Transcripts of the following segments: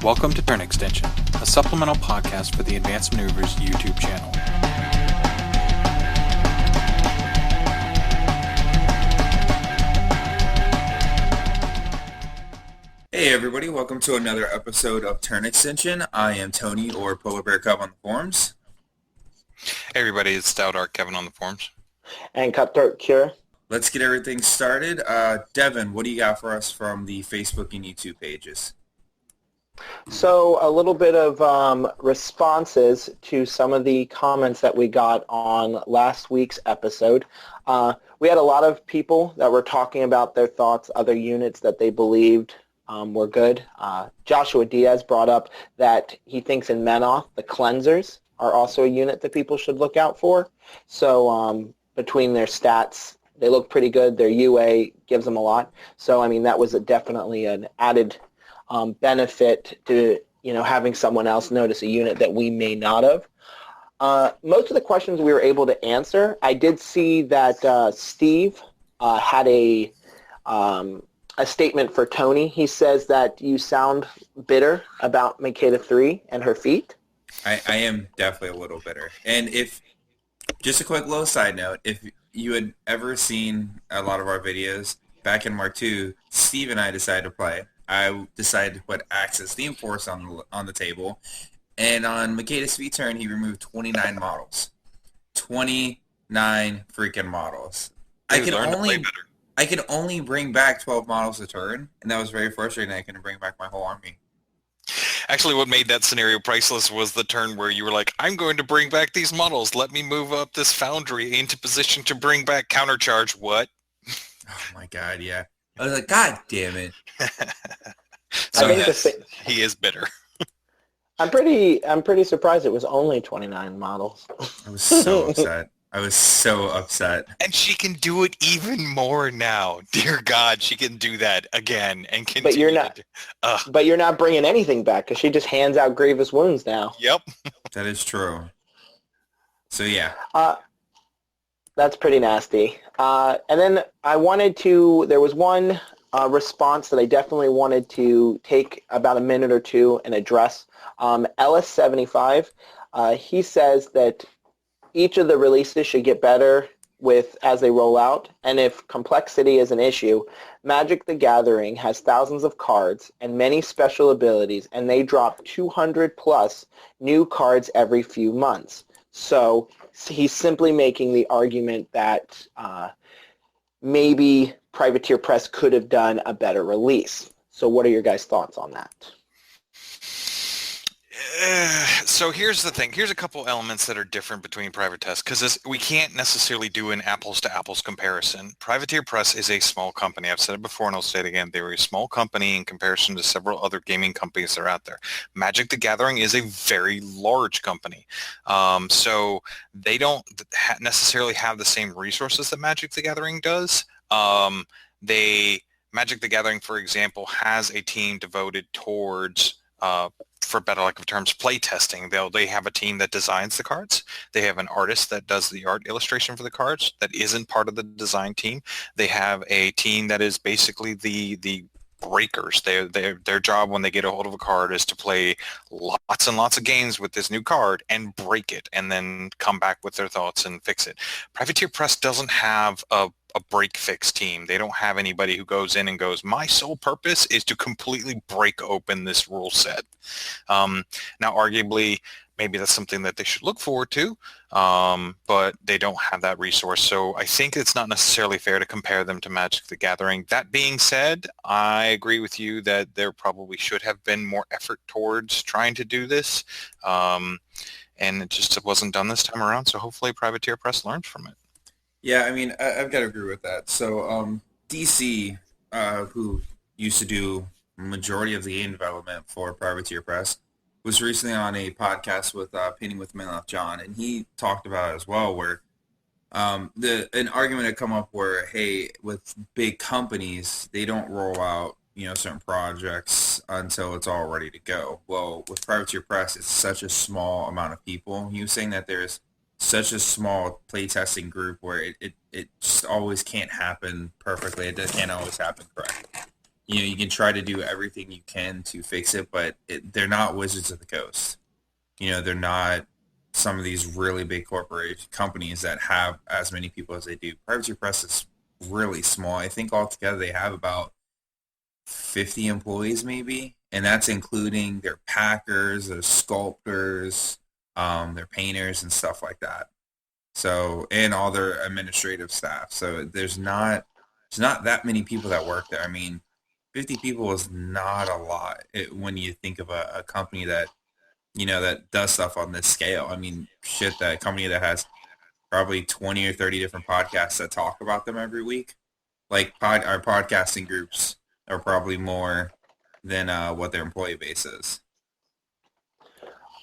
Welcome to Turn Extension, a supplemental podcast for the Advanced Maneuvers YouTube channel. Hey everybody, welcome to another episode of Turn Extension. I am Tony, or Polar Bear Cub on the forums. Hey everybody, it's Stout Art Kevin on the forums. And Cutthroat Cure. Let's get everything started. Devin, what do you got for us from the Facebook and YouTube pages? So a little bit of responses to some of the comments that we got on last week's episode. We had a lot of people that were talking about their thoughts, other units that they believed were good. Joshua Diaz brought up that he thinks in Menoth, the Cleansers are also a unit that people should look out for. So between their stats, they look pretty good. Their UA gives them a lot. So, I mean, that was definitely an added benefit to, having someone else notice a unit that we may not have. Most of the questions we were able to answer. I did see that Steve had a statement for Tony. He says that you sound bitter about Makeda 3 and her feat. I am definitely a little bitter. And just a quick little side note, if you had ever seen a lot of our videos, back in Mark II, Steve and I decided to play. I decided to put Axis Steam Force on the table, and on Makeda's feat turn, he removed 29 models. 29 freaking models. I could only bring back 12 models a turn, and that was very frustrating. I couldn't bring back my whole army. Actually, what made that scenario priceless was the turn where you were like, I'm going to bring back these models. Let me move up this foundry into position to bring back countercharge. What? Oh my god, yeah. I was like, God damn it. So yes, he is bitter. I'm pretty surprised it was only 29 models. I was so upset. And she can do it even more now. Dear God, she can do that again and continue. But you're not bringing anything back because she just hands out grievous wounds now. Yep. That is true. So yeah. That's pretty nasty. And then there was one response that I definitely wanted to take about a minute or two and address. Ellis75, he says that each of the releases should get better as they roll out, and if complexity is an issue, Magic the Gathering has thousands of cards and many special abilities, and they drop 200 plus new cards every few months. So he's simply making the argument that maybe Privateer Press could have done a better release. So what are your guys' thoughts on that? So here's the thing. Here's a couple elements that are different between Private Test, because we can't necessarily do an apples-to-apples comparison. Privateer Press is a small company. I've said it before and I'll say it again. They're a small company in comparison to several other gaming companies that are out there. Magic the Gathering is a very large company. So they don't necessarily have the same resources that Magic the Gathering does. Magic the Gathering, for example, has a team devoted towards for better lack of terms, play testing. They have a team that designs the cards. They have an artist that does the art illustration for the cards that isn't part of the design team. They have a team that is basically the breakers. Their job when they get a hold of a card is to play lots and lots of games with this new card and break it and then come back with their thoughts and fix it. Privateer Press doesn't have a break fix team. They don't have anybody who goes in and goes, my sole purpose is to completely break open this rule set. Now, arguably, maybe that's something that they should look forward to, but they don't have that resource. So I think it's not necessarily fair to compare them to Magic the Gathering. That being said, I agree with you that there probably should have been more effort towards trying to do this, and it just wasn't done this time around. So hopefully Privateer Press learns from it. Yeah, I mean, I've got to agree with that. So DC, who used to do majority of the game development for Privateer Press, was recently on a podcast with Painting with Menoth John, and he talked about it as well, where an argument had come up where, hey, with big companies, they don't roll out certain projects until it's all ready to go. Well, with Privateer Press, it's such a small amount of people. He was saying that there's such a small playtesting group where it just always can't happen perfectly. It can't always happen correctly. you can try to do everything you can to fix it, but they're not Wizards of the Coast. They're not some of these really big corporate companies that have as many people as they do. Privateer Press is really small. I think altogether they have about 50 employees maybe, and that's including their packers, their sculptors, their painters and stuff like that. So, and all their administrative staff. So there's not that many people that work there. I mean, 50 people is not a lot when you think of a company that, that does stuff on this scale. I mean, shit, that company that has probably 20 or 30 different podcasts that talk about them every week. Like our podcasting groups are probably more than what their employee base is.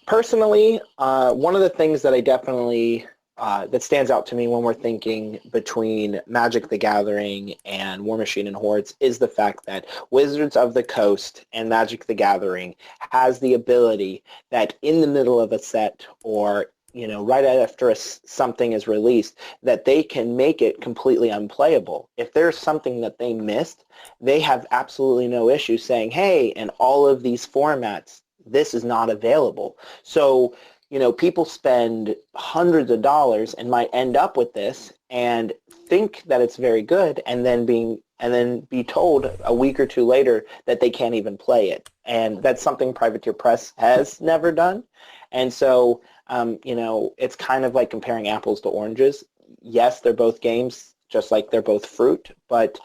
Personally, one of the things that I definitely that stands out to me when we're thinking between Magic the Gathering and Warmachine and Hordes is the fact that Wizards of the Coast and Magic the Gathering has the ability that in the middle of a set or right after something is released, that they can make it completely unplayable. If there's something that they missed, they have absolutely no issue saying, hey, in all of these formats, this is not available. So people spend hundreds of dollars and might end up with this and think that it's very good and then be told a week or two later that they can't even play it. And that's something Privateer Press has never done. And so, it's kind of like comparing apples to oranges. Yes, they're both games, just like they're both fruit, but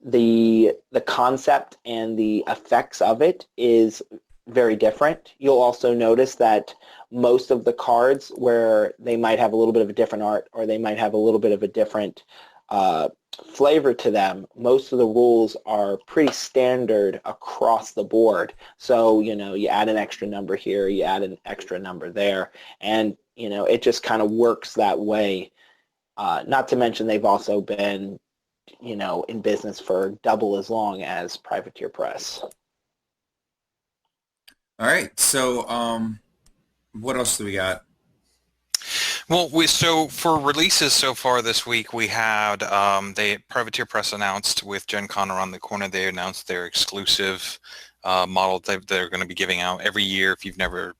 the concept and the effects of it is very different. You'll also notice that most of the cards where they might have a little bit of a different art or they might have a little bit of a different flavor to them, most of the rules are pretty standard across the board. So, you add an extra number here, you add an extra number there, and, it just kind of works that way. Not to mention they've also been, in business for double as long as Privateer Press. All right. So, what else do we got? Well, so for releases so far this week, we had Privateer Press announced with Gen Con around the corner. They announced their exclusive model that they're going to be giving out every year. If you've never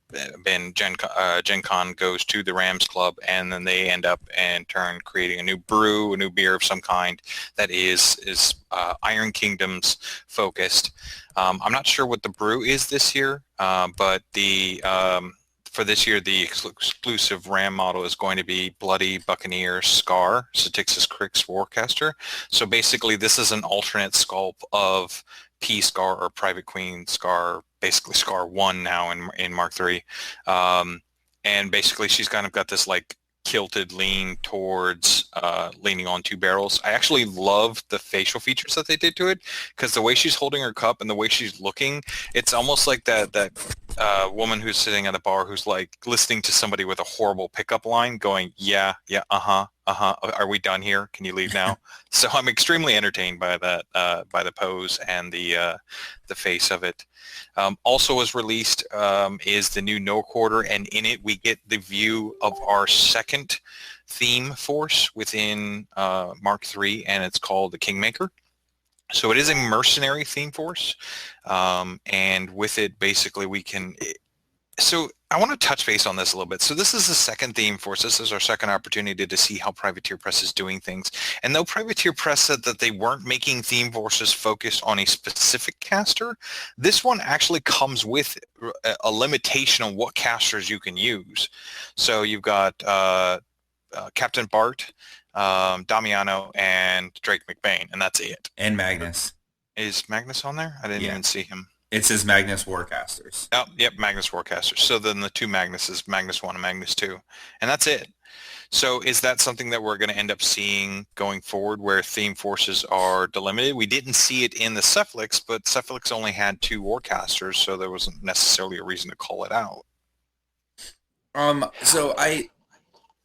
been, Gen Con goes to the Rams Club, and then they end up in turn creating a new brew, a new beer of some kind that is Iron Kingdoms focused. I'm not sure what the brew is this year, but for this year, the exclusive RAM model is going to be Bloody Buccaneer Scar, Statixis Crix Warcaster. So basically, this is an alternate sculpt of P Scar or Private Queen Scar, basically Scar 1 now in Mark 3. And basically, she's kind of got this like kilted lean towards leaning on two barrels. I actually love the facial features that they did to it, because the way she's holding her cup and the way she's looking, it's almost like that woman who's sitting at a bar who's like listening to somebody with a horrible pickup line going, yeah, are we done here? Can you leave now? So I'm extremely entertained by that, by the pose and the face of it. Also was released is the new No Quarter, and in it we get the view of our second theme force within Mark III, and it's called the Kingmaker. So it is a mercenary theme force, and with it basically we can... So I want to touch base on this a little bit. So this is the second theme force. This is our second opportunity to see how Privateer Press is doing things. And though Privateer Press said that they weren't making theme forces focused on a specific caster, this one actually comes with a limitation on what casters you can use. So you've got Captain Bart, Damiano, and Drake McBain, and that's it. And Magnus. Is Magnus on there? I didn't even see him. It says Magnus Warcasters. Oh, yep, Magnus Warcasters. So then the two Magnuses, Magnus 1 and Magnus 2. And that's it. So is that something that we're going to end up seeing going forward, where theme forces are delimited? We didn't see it in the Cephalix, but Cephalix only had two Warcasters, so there wasn't necessarily a reason to call it out. So I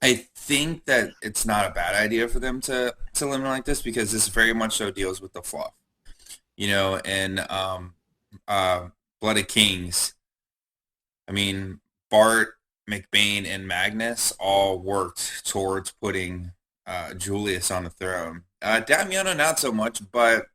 think that it's not a bad idea for them to limit like this, because this very much so deals with the fluff. And Blood of Kings, I mean, Bart, McBain, and Magnus all worked towards putting Julius on the throne. Damiano not so much, but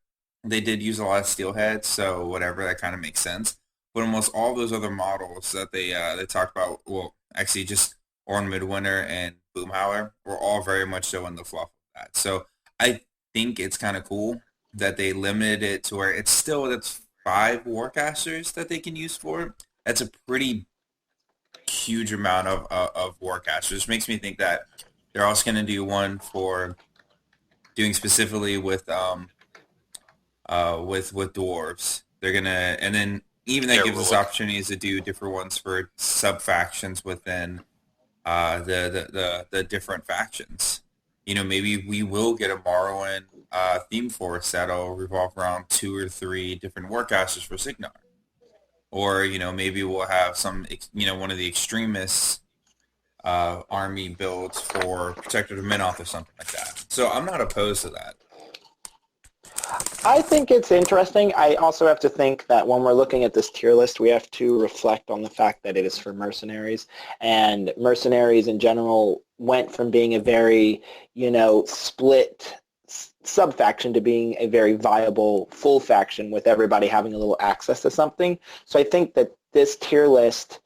they did use a lot of steelhead, so whatever, that kind of makes sense. But almost all those other models that they talked about, well, actually just Orn Midwinter and Boomhowler were all very much so in the fluff of that. So I think it's kind of cool that they limited it to where that's 5 Warcasters that they can use for it. That's a pretty huge amount of Warcasters, which makes me think that they're also going to do one for doing specifically with dwarves. They're gonna, and then even that gives us opportunities to do different ones for sub factions within the different factions. You know, maybe we will get a Morrowind theme force that'll revolve around 2 or 3 different Warcasters for Signar. Or, you know, maybe we'll have some, you know, one of the extremists army builds for Protector of Minoth or something like that. So I'm not opposed to that. I think it's interesting. I also have to think that when we're looking at this tier list, we have to reflect on the fact that it is for mercenaries. And mercenaries in general went from being a very, you know, split sub-faction to being a very viable full faction with everybody having a little access to something. So I think that this tier list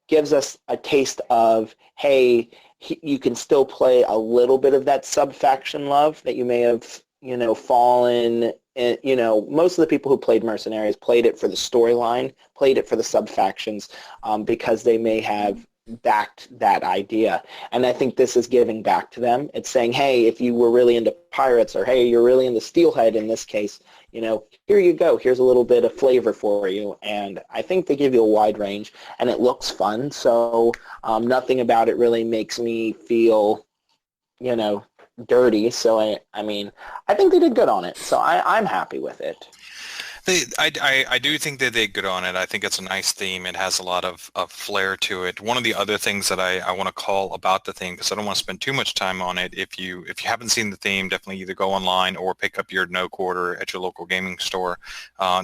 gives us a taste of, hey, you can still play a little bit of that sub-faction love that you may have, you know, fallen. You know, most of the people who played Mercenaries played it for the storyline, played it for the sub-factions, because they may have backed that idea. And I think this is giving back to them. It's saying, hey, if you were really into pirates, or hey, you're really into steelhead in this case, you know, here you go. Here's a little bit of flavor for you. And I think they give you a wide range, and it looks fun. So nothing about it really makes me feel, you know, dirty. So I mean, I think they did good on it. So I'm happy with it. I do think they did good on it. I think it's a nice theme. It has a lot of flair to it. One of the other things that I want to call about the theme, because I don't want to spend too much time on it, if you haven't seen the theme, definitely either go online or pick up your No Quarter at your local gaming store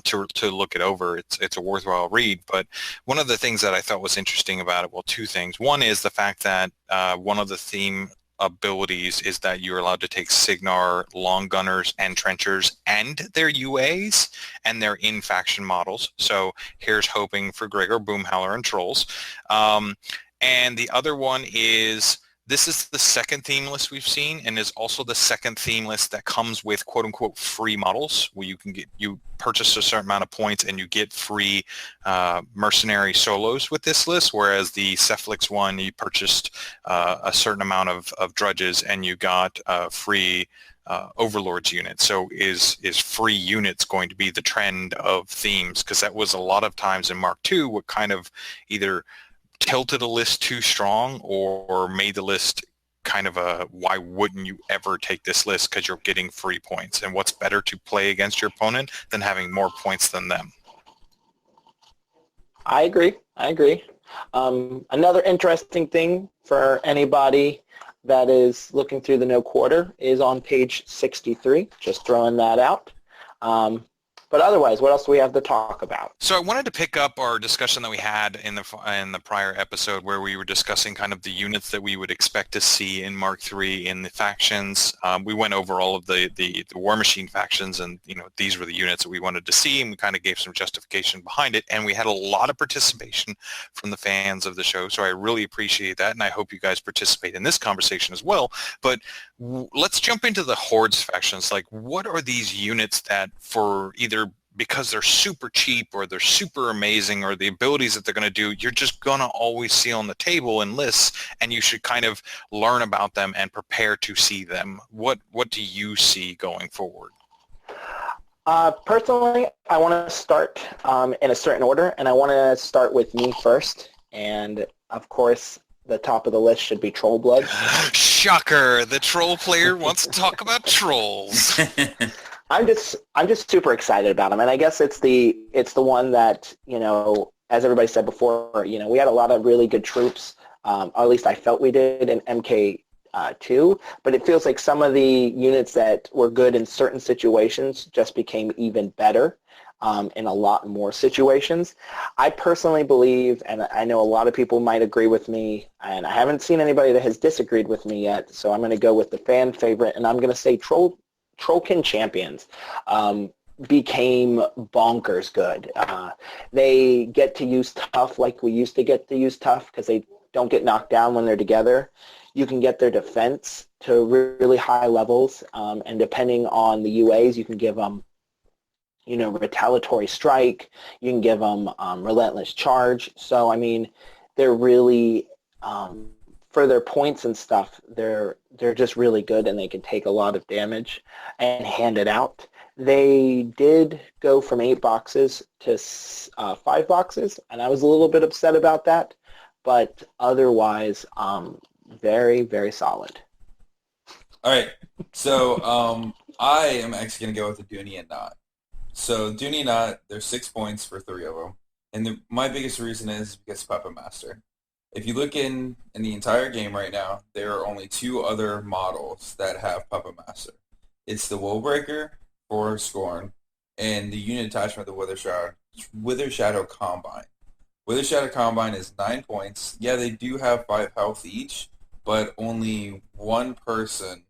to look it over. It's a worthwhile read. But one of the things that I thought was interesting about it, well, 2 things. One is the fact that one of the theme abilities is that you're allowed to take Signar long gunners and trenchers and their UAs and their in-faction models. So here's hoping for Gregor Boomhowler and Trolls. And the other one is, this is the second theme list we've seen, and is also the second theme list that comes with quote-unquote free models, where you purchase a certain amount of points and you get free mercenary solos with this list, whereas the Cephalix one, you purchased a certain amount of drudges and you got free Overlords units. So is free units going to be the trend of themes? Because that was a lot of times in Mark II what kind of either tilted a list too strong or made the list kind of a, why wouldn't you ever take this list, because you're getting free points. And what's better to play against your opponent than having more points than them? I agree. Another interesting thing for anybody that is looking through the No Quarter is on page 63, just throwing that out. But otherwise, what else do we have to talk about? So I wanted to pick up our discussion that we had in the prior episode, where we were discussing kind of the units that we would expect to see in Mark III in the factions. We went over all of the Warmachine factions, and you know, these were the units that we wanted to see, and we kind of gave some justification behind it. And we had a lot of participation from the fans of the show, so I really appreciate that, and I hope you guys participate in this conversation as well. But let's jump into the Hordes factions. Like, what are these units that, for either because they're super cheap or they're super amazing or the abilities that they're going to do, you're just going to always see on the table in lists, and you should kind of learn about them and prepare to see them? What do you see going forward? Personally, I want to start in a certain order, and I want to start with me first. And of course, the top of the list should be Trollbloods. Shocker! The troll player wants to talk about trolls. I'm just super excited about them, and I guess it's the one that, you know, as everybody said before, you know, we had a lot of really good troops, or at least I felt we did in MK2, but it feels like some of the units that were good in certain situations just became even better in a lot more situations. I personally believe, and I know a lot of people might agree with me, and I haven't seen anybody that has disagreed with me yet, so I'm going to go with the fan favorite, and I'm going to say Trollkin champions became bonkers good. They get to use tough like we used to get to use tough because they don't get knocked down when they're together. You can get their defense to really high levels, and depending on the UAs, you can give them, retaliatory strike. You can give them relentless charge. So, I mean, they're really, for their points and stuff, they're just really good, and they can take a lot of damage and hand it out. They did go from 8 boxes to 5 boxes, and I was a little bit upset about that, but otherwise, very, very solid. All right, so I am actually going to go with the Dooney and Not. So Dooney and Not, there's 6 points for 3 of them, and my biggest reason is because Puppet Master. If you look in the entire game right now, there are only 2 other models that have Puppet Master. It's the Willbreaker for Scorn, and the unit attachment of the Wither Shadow Combine. Wither Shadow Combine is 9 points. Yeah, they do have 5 health each, but only one person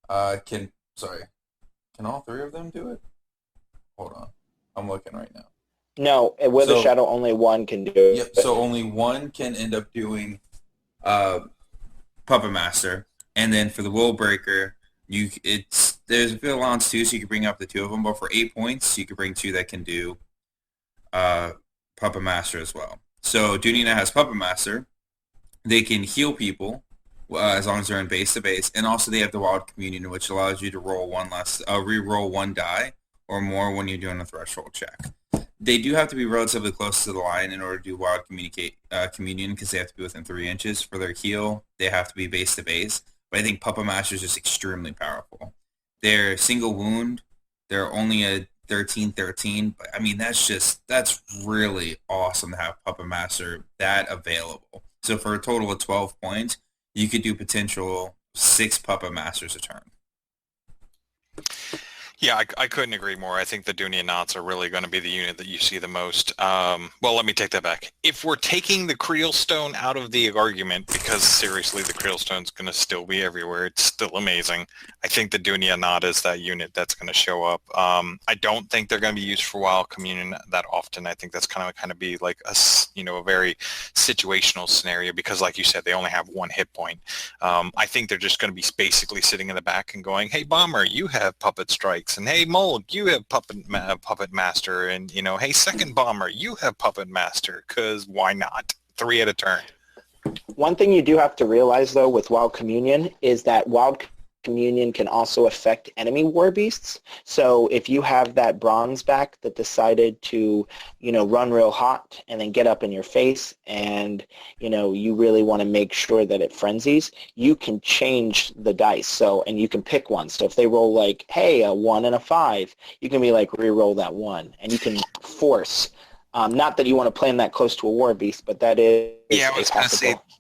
can all 3 of them do it? Hold on. I'm looking right now. No, with a shadow, only one can do it. Yep, so only one can end up doing Puppet Master. And then for the Willbreaker, there's a bit of allowance too, so you can bring up the 2 of them, but for 8 points, you can bring 2 that can do Puppet Master as well. So Dunina has Puppet Master. They can heal people as long as they're in base to base, and also they have the Wild Communion, which allows you to roll re-roll 1 die or more when you're doing a threshold check. They do have to be relatively close to the line in order to do Wild Communion because they have to be within 3 inches. For their heal, they have to be base to base. But I think Puppet Master is just extremely powerful. They're single wound. They're only a 13-13. But I mean, that's really awesome to have Puppet Master that available. So for a total of 12 points, you could do potential 6 Puppet Masters a turn. Yeah, I couldn't agree more. I think the Dooney and Knots are really going to be the unit that you see the most. Well, let me take that back. If we're taking the Creel Stone out of the argument, because seriously, the Creel Stone's going to still be everywhere. It's still amazing. I think the Dooney and Knot is that unit that's going to show up. I don't think they're going to be used for Wild Communion that often. I think that's kind of be like a very situational scenario because, like you said, they only have 1 hit point. I think they're just going to be basically sitting in the back and going, "Hey, Bomber, you have Puppet Strikes." And hey, Mulg, you have Puppet Master, and hey, Second Bomber, you have Puppet Master, because why not? 3 at a turn. One thing you do have to realize, though, with Wild Communion is that Wild Communion can also affect enemy war beasts. So if you have that bronze back that decided to, run real hot and then get up in your face and, you really want to make sure that it frenzies, you can change the dice. So, and you can pick one. So if they roll like, hey, a 1 and a 5, you can be like, re-roll that 1. And you can force, not that you want to plan that close to a war beast, but that is I was going to say, possible.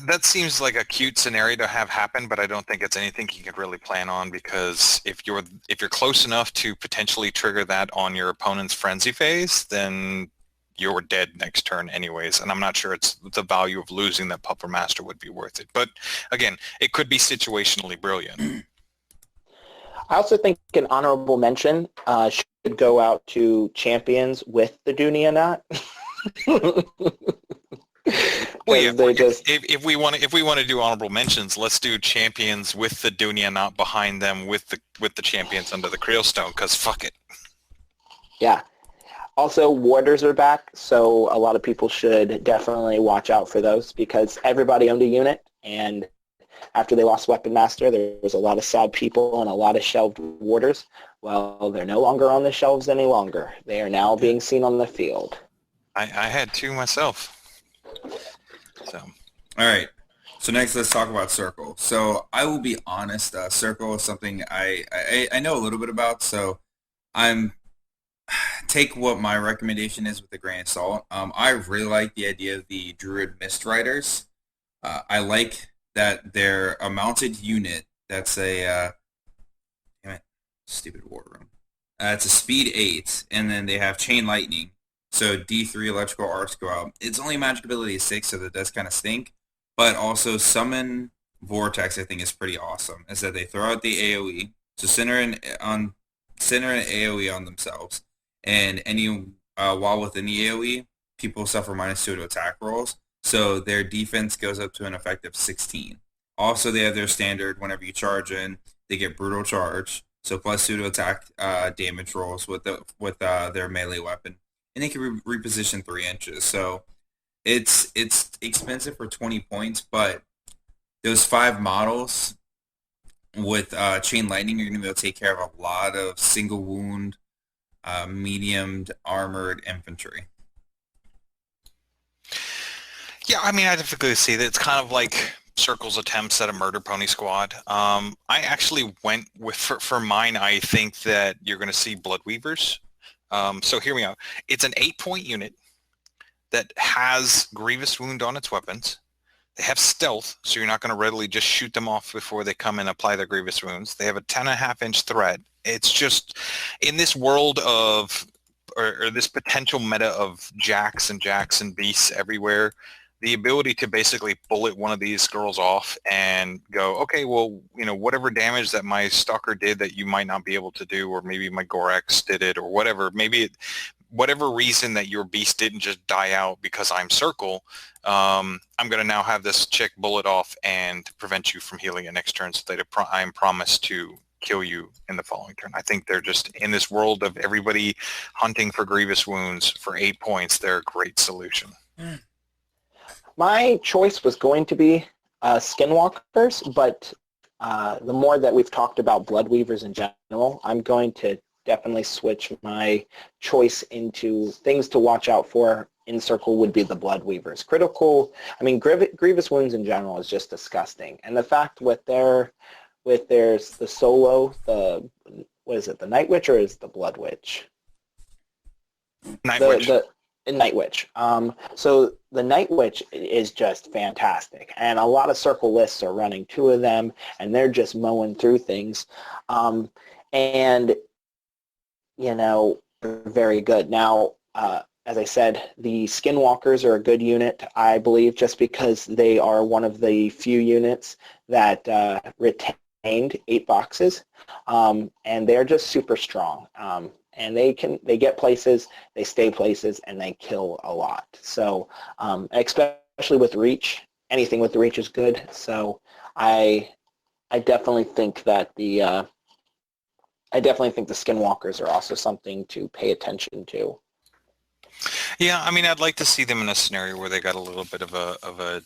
That seems like a cute scenario to have happen, but I don't think it's anything you could really plan on because if you're close enough to potentially trigger that on your opponent's frenzy phase, then you're dead next turn anyways. And I'm not sure it's the value of losing that Puppet Master would be worth it. But again, it could be situationally brilliant. I also think an honorable mention should go out to champions with the Dunia Knot. Well, yeah, if we want to do honorable mentions, let's do champions with the Dunia Knot behind them with the champions under the Creel Stone, because fuck it. Yeah. Also, warders are back, so a lot of people should definitely watch out for those because everybody owned a unit, and after they lost Weapon Master, there was a lot of sad people and a lot of shelved warders. Well, they're no longer on the shelves any longer. They are now being seen on the field. I had 2 myself. So, all right. So next, let's talk about Circle. So I will be honest. Circle is something I know a little bit about. So take what my recommendation is with a grain of salt. I really like the idea of the Druid Mist Riders. I like that they're a mounted unit. That's a stupid war room. It's a speed 8, and then they have Chain Lightning. So D3 electrical arcs go out. It's only magic ability 6, so that does kind of stink. But also Summon Vortex, I think, is pretty awesome. Is that they throw out the AoE, So center and AoE on themselves, and any while within the AoE, people suffer -2 to attack rolls. So their defense goes up to an effective 16. Also, they have their standard. Whenever you charge in, they get brutal charge, so +2 to attack damage rolls with their melee weapon, and they can reposition 3 inches. So it's expensive for 20 points, but those 5 models with Chain Lightning, you're going to be able to take care of a lot of single wound, medium armored infantry. Yeah, I mean, I typically see that it's kind of like Circle's attempts at a murder pony squad. I actually went with, for mine, I think that you're going to see Bloodweavers. So hear me out. It's an 8-point unit that has Grievous Wound on its weapons. They have stealth, so you're not going to readily just shoot them off before they come and apply their Grievous Wounds. They have a 10.5-inch threat. It's just, in this world of, or this potential meta of jacks and beasts everywhere, the ability to basically bullet one of these girls off and go, okay, well, whatever damage that my Stalker did that you might not be able to do, or maybe my Gorax did it, or whatever, whatever reason that your beast didn't just die out because I'm Circle, I'm going to now have this chick bullet off and prevent you from healing it next turn, so that I'm promised to kill you in the following turn. I think they're just, in this world of everybody hunting for Grievous Wounds for 8 points, they're a great solution. My choice was going to be Skinwalkers, but the more that we've talked about Bloodweavers in general, I'm going to definitely switch my choice into things to watch out for in Circle would be the Bloodweavers. Critical, I mean, Grievous Wounds in general is just disgusting. And the fact with there's the solo, what is it, the Night Witch or is the Blood Witch? Night Witch. Night Witch. So the Night Witch is just fantastic, and a lot of Circle lists are running 2 of them, and they're just mowing through things, and very good. Now, as I said, the Skinwalkers are a good unit, I believe, just because they are one of the few units that retained 8 boxes, and they're just super strong. And they get places, they stay places, and they kill a lot. So especially with reach, anything with the reach is good. So I definitely think that the Skinwalkers are also something to pay attention to. Yeah, I mean, I'd like to see them in a scenario where they got a little bit of a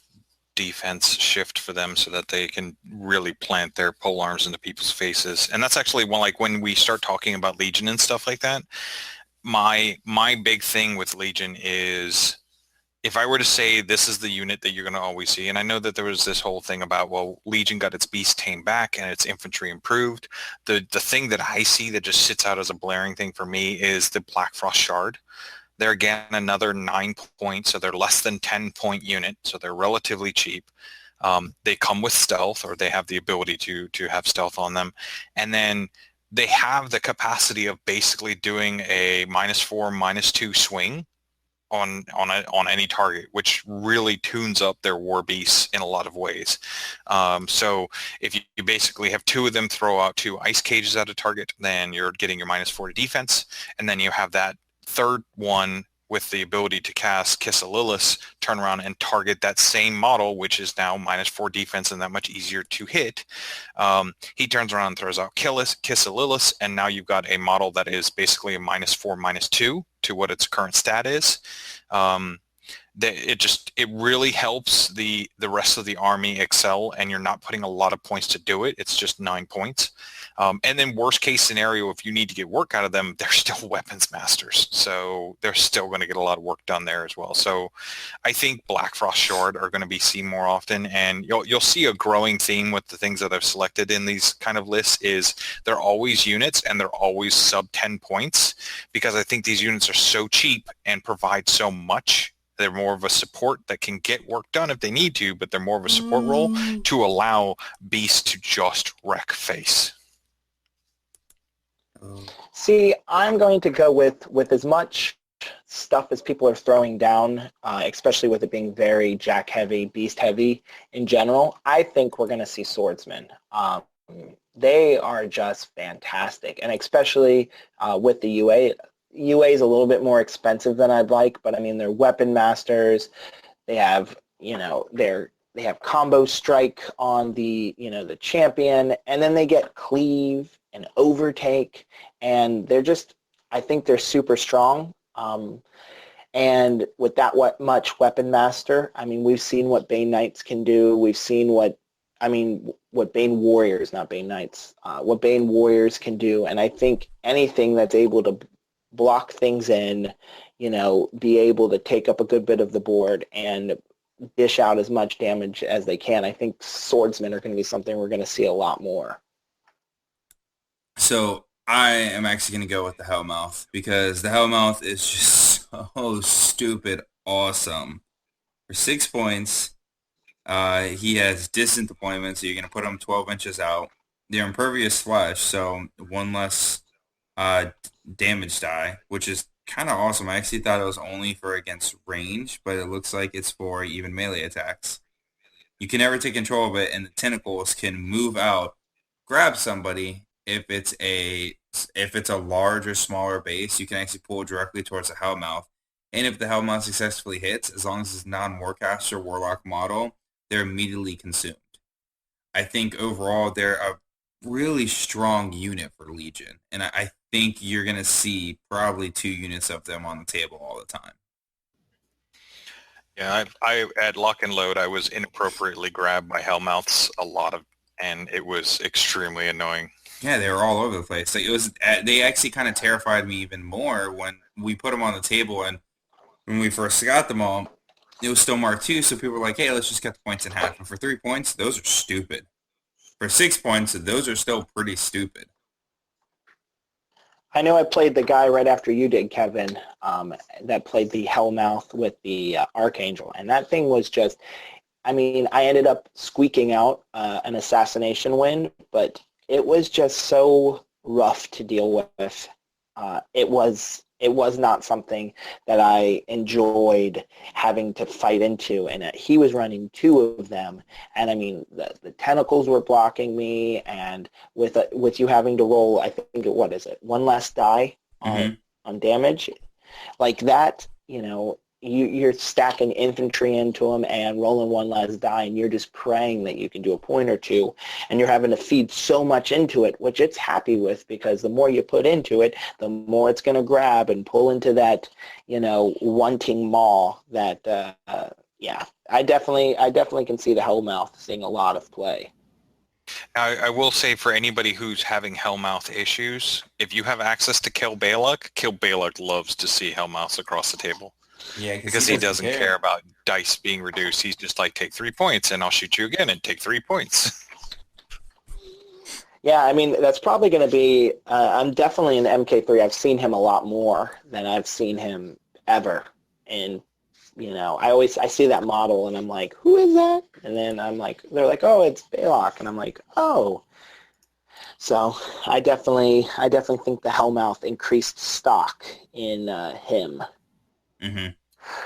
defense shift for them, so that they can really plant their pole arms into people's faces. And that's actually when we start talking about Legion and stuff like that, my big thing with Legion is, if I were to say this is the unit that you're going to always see, and I know that there was this whole thing about, well, Legion got its beast tamed back and its infantry improved. The thing that I see that just sits out as a blaring thing for me is the Black Frost Shard. They're, again, another 9 points, so they're less than 10-point unit, so they're relatively cheap. They come with stealth, or they have the ability to have stealth on them. And then they have the capacity of basically doing a -4, -2 swing on any target, which really tunes up their war beasts in a lot of ways. So if you basically have 2 of them throw out 2 ice cages at a target, then you're getting your -4 to defense, and then you have that third one with the ability to cast Kiss of Lilith, turn around and target that same model, which is now -4 defense and that much easier to hit. He turns around and throws out Kiss of Lilith, and now you've got a model that is basically a -4, -2 to what its current stat is. It really helps the rest of the army excel, and you're not putting a lot of points to do it. It's just 9 points. And then worst case scenario, if you need to get work out of them, they're still weapons masters, so they're still going to get a lot of work done there as well. So I think Black Frost Shard are going to be seen more often, and you'll see a growing theme with the things that I've selected in these kind of lists is they're always units, and they're always sub 10 points, because I think these units are so cheap and provide so much. They're more of a support that can get work done if they need to, but they're more of a support role to allow beasts to just wreck face. See, I'm going to go with as much stuff as people are throwing down, especially with it being very jack heavy, beast heavy in general. I think we're going to see swordsmen. they are just fantastic. And especially with the UA. UA is a little bit more expensive than I'd like, but I mean, they're weapon masters. They have, they have combo strike on the, the champion, and then they get cleave and overtake, and they're just, I think they're super strong. And with that much weapon master, I mean, we've seen what Bane Knights can do. We've seen what Bane Warriors, not Bane Knights, what Bane Warriors can do. And I think anything that's able to block things in, be able to take up a good bit of the board and dish out as much damage as they can. I think swordsmen are going to be something we're going to see a lot more. So I am actually going to go with the Hellmouth because the Hellmouth is just so stupid awesome. For 6 points, he has distant deployment, so you're going to put him 12 inches out. They're impervious flesh, so one less damage die, which is kind of awesome. I actually thought it was only for against range, but it looks like it's for even melee attacks. You can never take control of it, and the tentacles can move out, grab somebody. If it's a large or smaller base, you can actually pull directly towards the Hellmouth. And if the Hellmouth successfully hits, as long as it's non-Warcaster Warlock model, they're immediately consumed. I think overall they're a really strong unit for Legion, and I think you're going to see probably 2 units of them on the table all the time. Yeah, I at Lock and Load, I was inappropriately grabbed by Hellmouths and it was extremely annoying. Yeah, they were all over the place. Like, they actually kind of terrified me even more when we put them on the table, and when we first got them all, it was still Mark II, so people were like, hey, let's just cut the points in half. And for 3 points, those are stupid. For 6 points, those are still pretty stupid. I know I played the guy right after you did, Kevin, that played the Hellmouth with the Archangel, and that thing was just, I mean, I ended up squeaking out an assassination win, but it was just so rough to deal with. It was not something that I enjoyed having to fight into, and he was running 2 of them, and I mean the tentacles were blocking me, and with you having to roll, I think what is it, 1 less die on damage, like that, you're stacking infantry into them and rolling 1 less die, and you're just praying that you can do a point or 2, and you're having to feed so much into it, which it's happy with, because the more you put into it, the more it's going to grab and pull into that, wanting maw that, I definitely can see the Hellmouth seeing a lot of play. I will say, for anybody who's having Hellmouth issues, if you have access to Kill Balak loves to see Hellmouths across the table. Yeah, because he doesn't care about dice being reduced. He's just like, take 3 points and I'll shoot you again and take 3 points. Yeah, I mean, that's probably going to be, I'm definitely in MK3. I've seen him a lot more than I've seen him ever. And, I see that model and I'm like, who is that? And then they're like, oh, it's Balak. And I'm like, oh. So I definitely think the Hellmouth increased stock in him. Mm-hmm.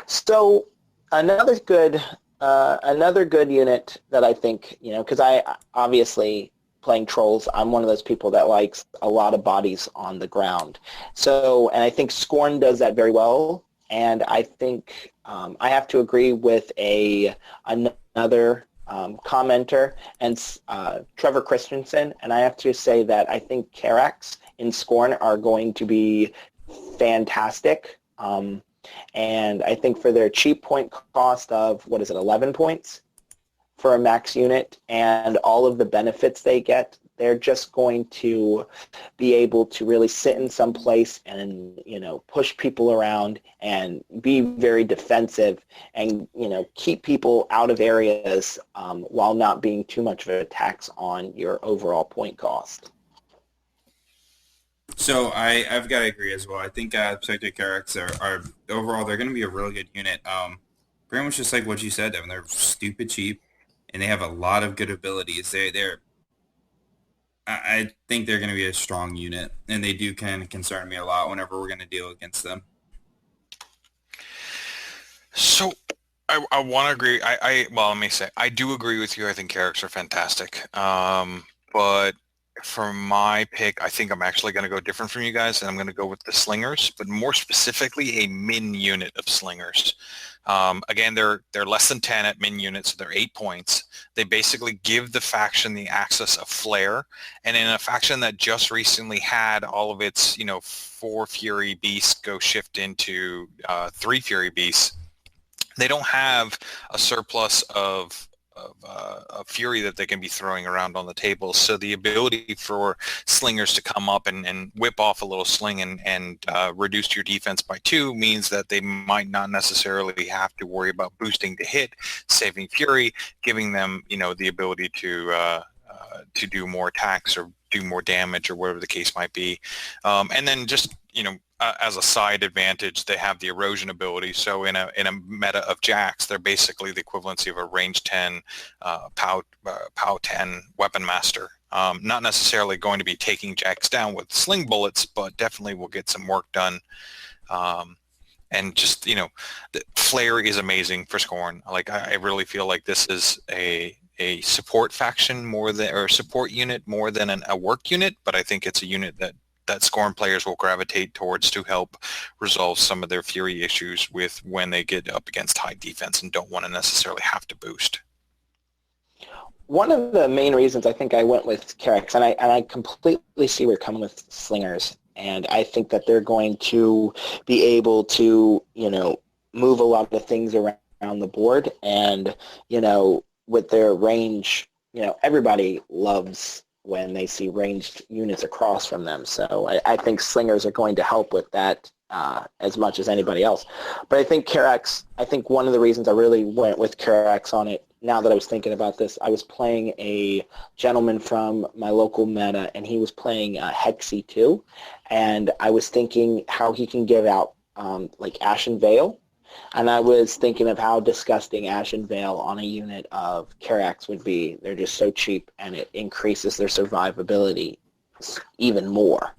So another good unit that I think, because I obviously playing Trolls, I'm one of those people that likes a lot of bodies on the ground. So, and I think Scorn does that very well. And I think I have to agree with another commenter, and Trevor Christensen, and I have to say that I think Carax in Scorn are going to be fantastic. And I think for their cheap point cost of, 11 points for a max unit, and all of the benefits they get, they're just going to be able to really sit in some place and, push people around and be very defensive and, keep people out of areas while not being too much of a tax on your overall point cost. So I've got to agree as well. I think Sector Carax are overall, they're going to be a really good unit. Pretty much just like what you said, Devin. They're stupid cheap, and they have a lot of good abilities. I think they're going to be a strong unit, and they do kind of concern me a lot whenever we're going to deal against them. So I want to agree. Well, let me say, I do agree with you. I think Carax are fantastic. But for my pick, I think I'm actually going to go different from you guys, and I'm going to go with the slingers, but more specifically a min unit of slingers. Again, they're less than 10 at min units, so they're 8 points. They basically give the faction the access of flair, and in a faction that just recently had all of its 4 Fury Beasts go shift into 3 Fury Beasts, they don't have a surplus of fury that they can be throwing around on the table. So the ability for slingers to come up and whip off a little sling and reduce your defense by 2 means that they might not necessarily have to worry about boosting to hit, saving fury, giving them the ability to do more attacks or do more damage or whatever the case might be. And then just as a side advantage, they have the erosion ability. So in a meta of jacks, they're basically the equivalency of a range 10 POW 10 weapon master. Not necessarily going to be taking jacks down with sling bullets, but definitely will get some work done. And just the flair is amazing for Scorn. Like I really feel like this is a support faction or support unit more than a work unit, but I think it's a unit that Scorn players will gravitate towards to help resolve some of their fury issues with when they get up against high defense and don't want to necessarily have to boost. One of the main reasons I think I went with Carex, and I completely see where you're coming with slingers, and I think that they're going to be able to, move a lot of things around the board, and, with their range, everybody loves when they see ranged units across from them. So I think slingers are going to help with that as much as anybody else. But I think Carex, one of the reasons I really went with Carex on it, now that I was thinking about this, I was playing a gentleman from my local meta, and he was playing Hexy 2, and I was thinking how he can give out like Ashen Veil, and I was thinking of how disgusting Ashen Veil on a unit of Carex would be. They're just so cheap, and it increases their survivability even more,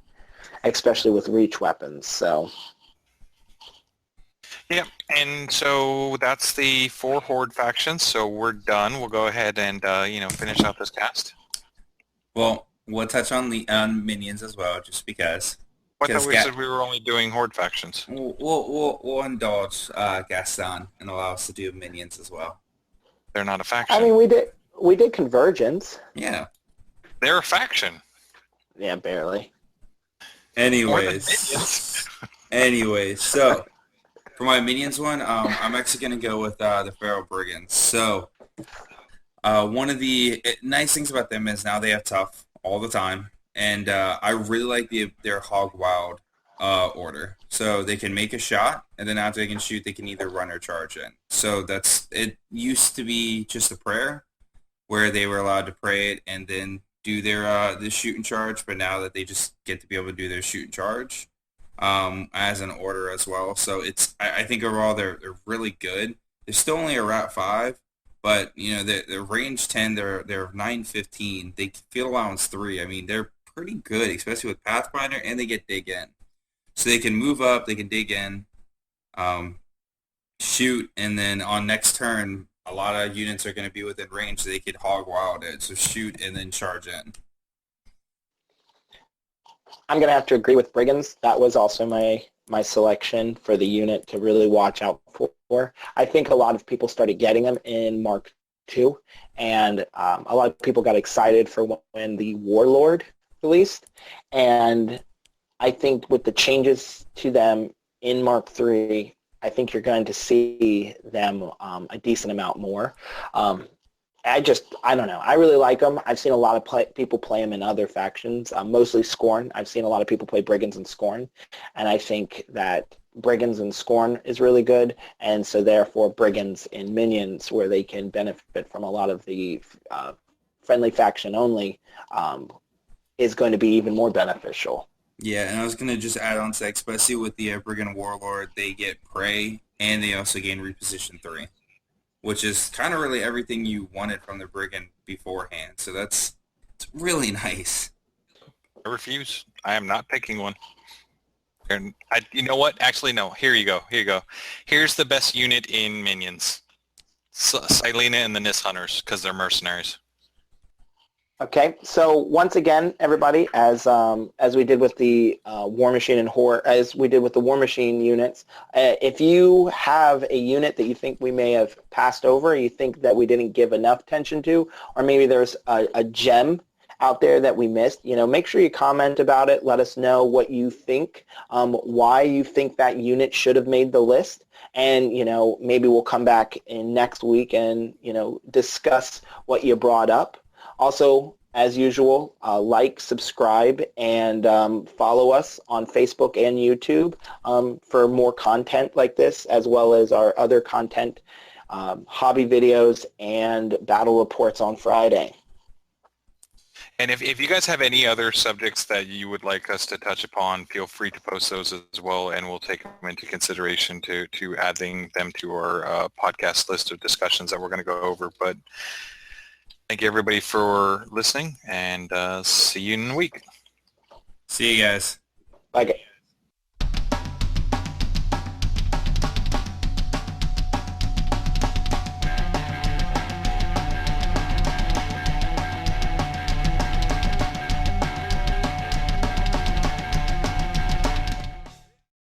especially with reach weapons. So, yeah, and so that's the 4 Horde factions. So we're done. We'll go ahead and finish out this cast. Well, we'll touch on minions as well, just because. I thought we said we were only doing Horde factions. We'll indulge Gaston and allow us to do minions as well. They're not a faction. I mean, we did Convergence. Yeah. They're a faction. Yeah, barely. Anyways, so for my minions one, I'm actually going to go with the Feral Brigands. So one of the nice things about them is now they have tough all the time. And I really like their Hog Wild order. So they can make a shot, and then after they can shoot, they can either run or charge in. So it used to be just a prayer, where they were allowed to pray it and then do their shoot and charge, but now that they just get to be able to do their shoot and charge as an order as well. So I think overall they're really good. They're still only a Rat 5, but they're range 10, they're 9/15. They field allowance 3. I mean, they're pretty good, especially with Pathfinder, and they get dig in. So they can move up, they can dig in, shoot, and then on next turn, a lot of units are going to be within range, so they could Hog Wild it. So shoot and then charge in. I'm going to have to agree with Brigands. That was also my selection for the unit to really watch out for. I think a lot of people started getting them in Mark II, and a lot of people got excited for when the Warlord released, and I think with the changes to them in Mark III, I think you're going to see them a decent amount more. I don't know. I really like them. I've seen a lot of people play them in other factions, mostly Scorn. I've seen a lot of people play Brigands and Scorn, and I think that Brigands and Scorn is really good, and so therefore Brigands in Minions, where they can benefit from a lot of the friendly faction only, is going to be even more beneficial. Yeah, and I was going to just add on to that, especially with the Brigand Warlord, they get Prey, and they also gain Reposition 3, which is kind of really everything you wanted from the Brigand beforehand. So it's really nice. I refuse. I am not picking one. And you know what? Actually, no. Here you go. Here's the best unit in Minions. Silena and the Nis Hunters, because they're mercenaries. Okay, so once again, everybody, as we did with the Warmachine and Horror, as we did with the Warmachine units, if you have a unit that you think we may have passed over, you think that we didn't give enough attention to, or maybe there's a gem out there that we missed, make sure you comment about it. Let us know what you think, why you think that unit should have made the list, and maybe we'll come back in next week and discuss what you brought up. Also, as usual, like, subscribe, and follow us on Facebook and YouTube for more content like this, as well as our other content, hobby videos, and battle reports on Friday. And if you guys have any other subjects that you would like us to touch upon, feel free to post those as well, and we'll take them into consideration to adding them to our podcast list of discussions that we're going to go over. But thank you, everybody, for listening, and see you in a week. See you guys. Bye.